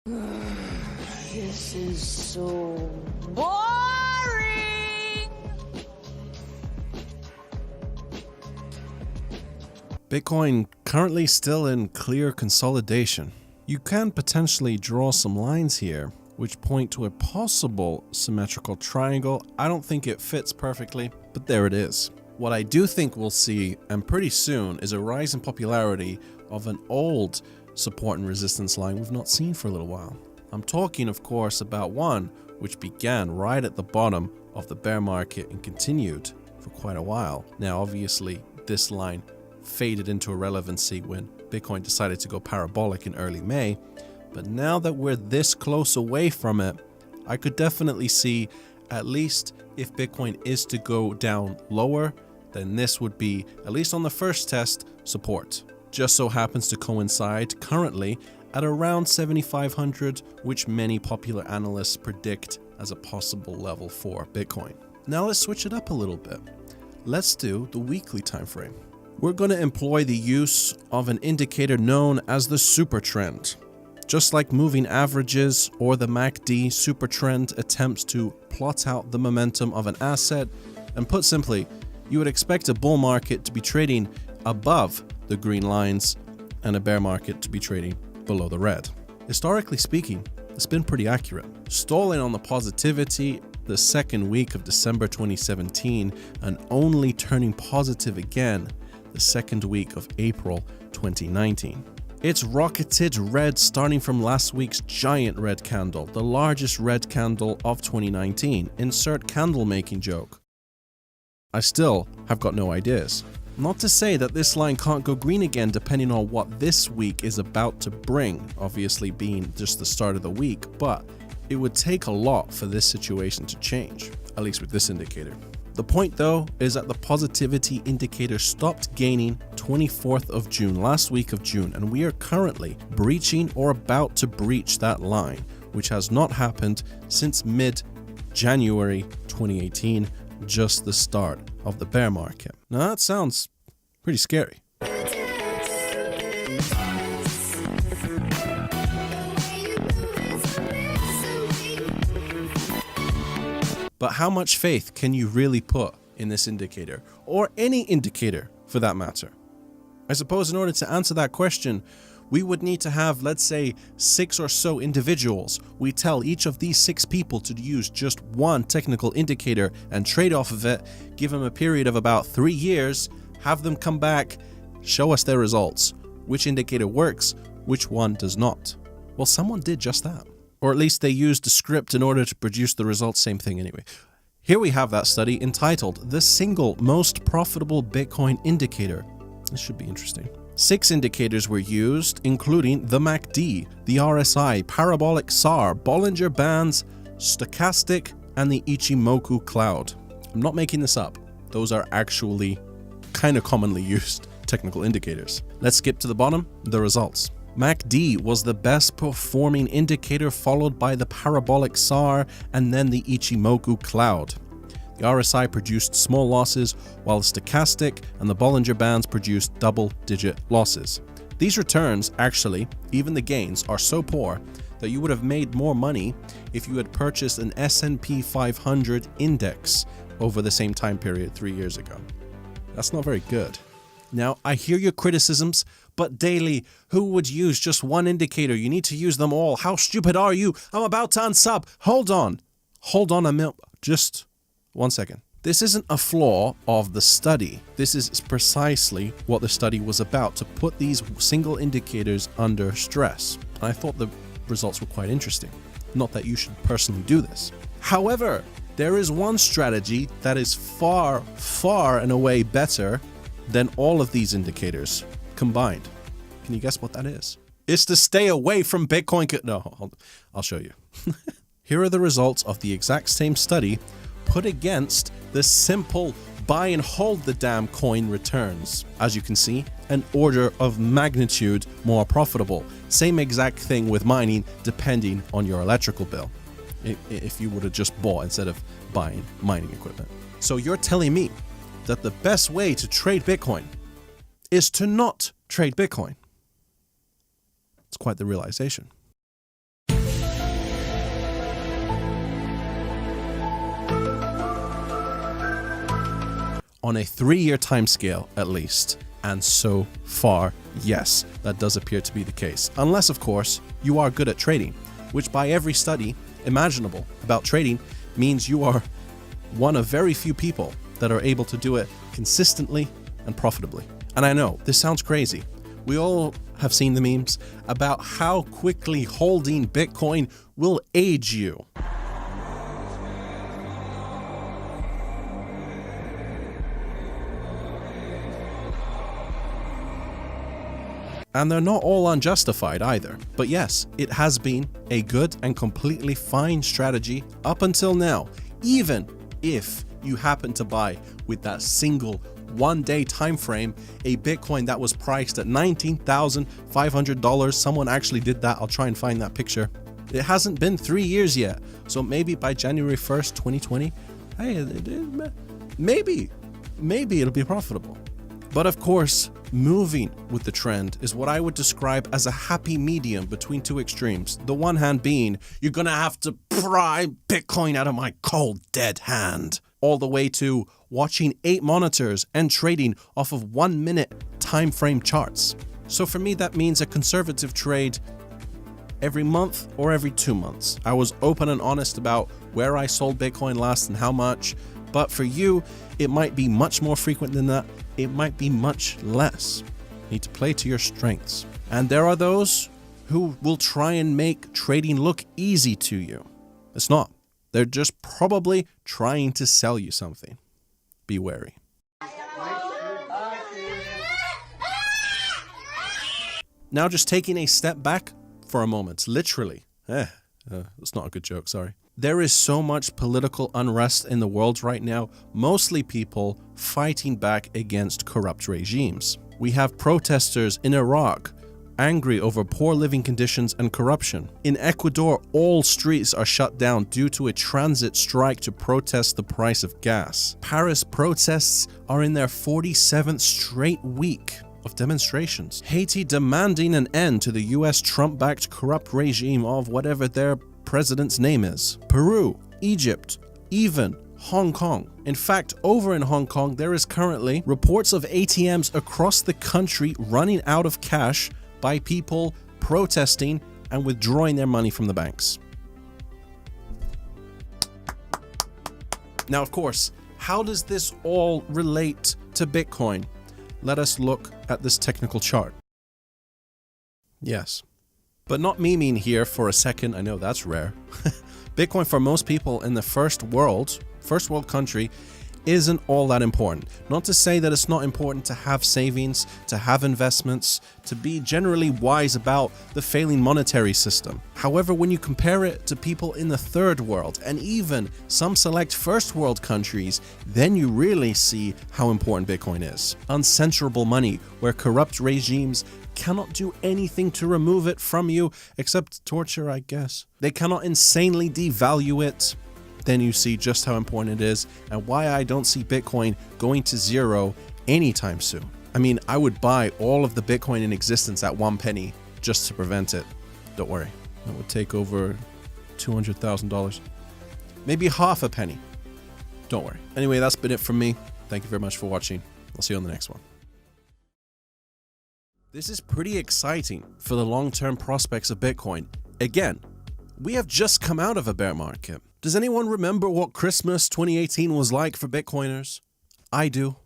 This is so boring! Bitcoin currently still in clear consolidation. You can potentially draw some lines here which point to a possible symmetrical triangle. I don't think it fits perfectly, but there it is. What I do think we'll see, and pretty soon, is a rise in popularity of an old support and resistance line we've not seen for a little while. I'm talking, of course, about one which began right at the bottom of the bear market and continued for quite a while. Now, obviously, this line faded into irrelevancy when Bitcoin decided to go parabolic in early May, but now that we're this close away from it, I could definitely see, at least if Bitcoin is to go down lower, then this would be, at least on the first test, support. Just so happens to coincide currently at around 7,500, which many popular analysts predict as a possible level for Bitcoin. Now let's switch it up a little bit. Let's do the weekly time frame. We're going to employ the use of an indicator known as the super trend. Just like moving averages or the MACD, super trend attempts to plot out the momentum of an asset, and put simply, you would expect a bull market to be trading above the green lines and a bear market to be trading below the red. Historically speaking, it's been pretty accurate. Stalling on the positivity the second week of December 2017 and only turning positive again the second week of April 2019. It's rocketed red starting from last week's giant red candle, the largest red candle of 2019. Insert candle making joke. I still have got no ideas. Not to say that this line can't go green again depending on what this week is about to bring, obviously being just the start of the week, but it would take a lot for this situation to change, at least with this indicator. The point though is that the positivity indicator stopped gaining 24th of June, last week of June, and we are currently breaching or about to breach that line, which has not happened since mid-January 2018, just the start of the bear market. Now that sounds pretty scary. But how much faith can you really put in this indicator, or any indicator for that matter? I suppose in order to answer that question, we would need to have, let's say, 6 or so individuals. We tell each of these 6 people to use just one technical indicator and trade off of it, give them a period of about 3 years, have them come back, show us their results. Which indicator works, which one does not? Well, someone did just that. Or at least they used a script in order to produce the results, same thing anyway. Here we have that study entitled The Single Most Profitable Bitcoin Indicator. This should be interesting. 6 indicators were used, including the MACD, the RSI, parabolic SAR, Bollinger Bands, stochastic, and the Ichimoku cloud. I'm not making this up. Those are actually kind of commonly used technical indicators. Let's skip to the bottom, the results. MACD was the best performing indicator, followed by the parabolic SAR and then the Ichimoku cloud. The RSI produced small losses, while the stochastic and the Bollinger Bands produced double-digit losses. These returns, actually, even the gains, are so poor that you would have made more money if you had purchased an S&P 500 index over the same time period 3 years ago. That's not very good. Now, I hear your criticisms, but daily, who would use just one indicator? You need to use them all. How stupid are you? I'm about to unsub. Hold on a minute. Just 1 second. This isn't a flaw of the study. This is precisely what the study was about, to put these single indicators under stress. I thought the results were quite interesting. Not that you should personally do this. However, there is one strategy that is far, far and away better than all of these indicators combined. Can you guess what that is? It's to stay away from Bitcoin. No, I'll show you. Here are the results of the exact same study put against the simple buy and hold the damn coin returns. As you can see, an order of magnitude more profitable. Same exact thing with mining, depending on your electrical bill. If you would have just bought instead of buying mining equipment. So you're telling me that the best way to trade Bitcoin is to not trade Bitcoin? It's quite the realization. on a 3-year timescale at least. And so far, yes, that does appear to be the case. Unless, of course, you are good at trading, which by every study imaginable about trading means you are one of very few people that are able to do it consistently and profitably. And I know, this sounds crazy. We all have seen the memes about how quickly holding Bitcoin will age you. And they're not all unjustified either. But yes, it has been a good and completely fine strategy up until now, even if you happen to buy with that single one-day time frame a Bitcoin that was priced at $19,500. Someone actually did that. I'll try and find that picture. It hasn't been 3 years yet, so maybe by January 1st, 2020, hey, maybe it'll be profitable. But of course, moving with the trend is what I would describe as a happy medium between two extremes. The one hand being, you're gonna have to pry Bitcoin out of my cold, dead hand, all the way to watching 8 monitors and trading off of 1-minute time frame charts. So for me, that means a conservative trade every month or every 2 months. I was open and honest about where I sold Bitcoin last and how much, but for you, it might be much more frequent than that. It might be much less. You need to play to your strengths. And there are those who will try and make trading look easy to you. It's not. They're just probably trying to sell you something. Be wary. Now just taking a step back for a moment, literally. That's not a good joke, sorry. There is so much political unrest in the world right now, mostly people fighting back against corrupt regimes. We have protesters in Iraq angry over poor living conditions and corruption. In Ecuador, all streets are shut down due to a transit strike to protest the price of gas. Paris protests are in their 47th straight week of demonstrations. Haiti demanding an end to the US Trump-backed corrupt regime of whatever their president's name is. Peru, Egypt, even Hong Kong. In fact, over in Hong Kong, there is currently reports of ATMs across the country running out of cash by people protesting and withdrawing their money from the banks. Now, of course, how does this all relate to Bitcoin? Let us look at this technical chart. Yes. But not memeing here for a second, I know that's rare. Bitcoin for most people in the first world country isn't all that important. Not to say that it's not important to have savings, to have investments, to be generally wise about the failing monetary system. However, when you compare it to people in the third world and even some select first world countries, then you really see how important Bitcoin is. Uncensorable money, where corrupt regimes cannot do anything to remove it from you except torture, I guess. They cannot insanely devalue it. Then you see just how important it is and why I don't see Bitcoin going to zero anytime soon. I mean, I would buy all of the Bitcoin in existence at 1 penny just to prevent it. Don't worry, that would take over $200,000. Maybe half a penny. Don't worry. Anyway, that's been it from me. Thank you very much for watching. I'll see you on the next one. This is pretty exciting for the long-term prospects of Bitcoin. Again, we have just come out of a bear market. Does anyone remember what Christmas 2018 was like for Bitcoiners? I do.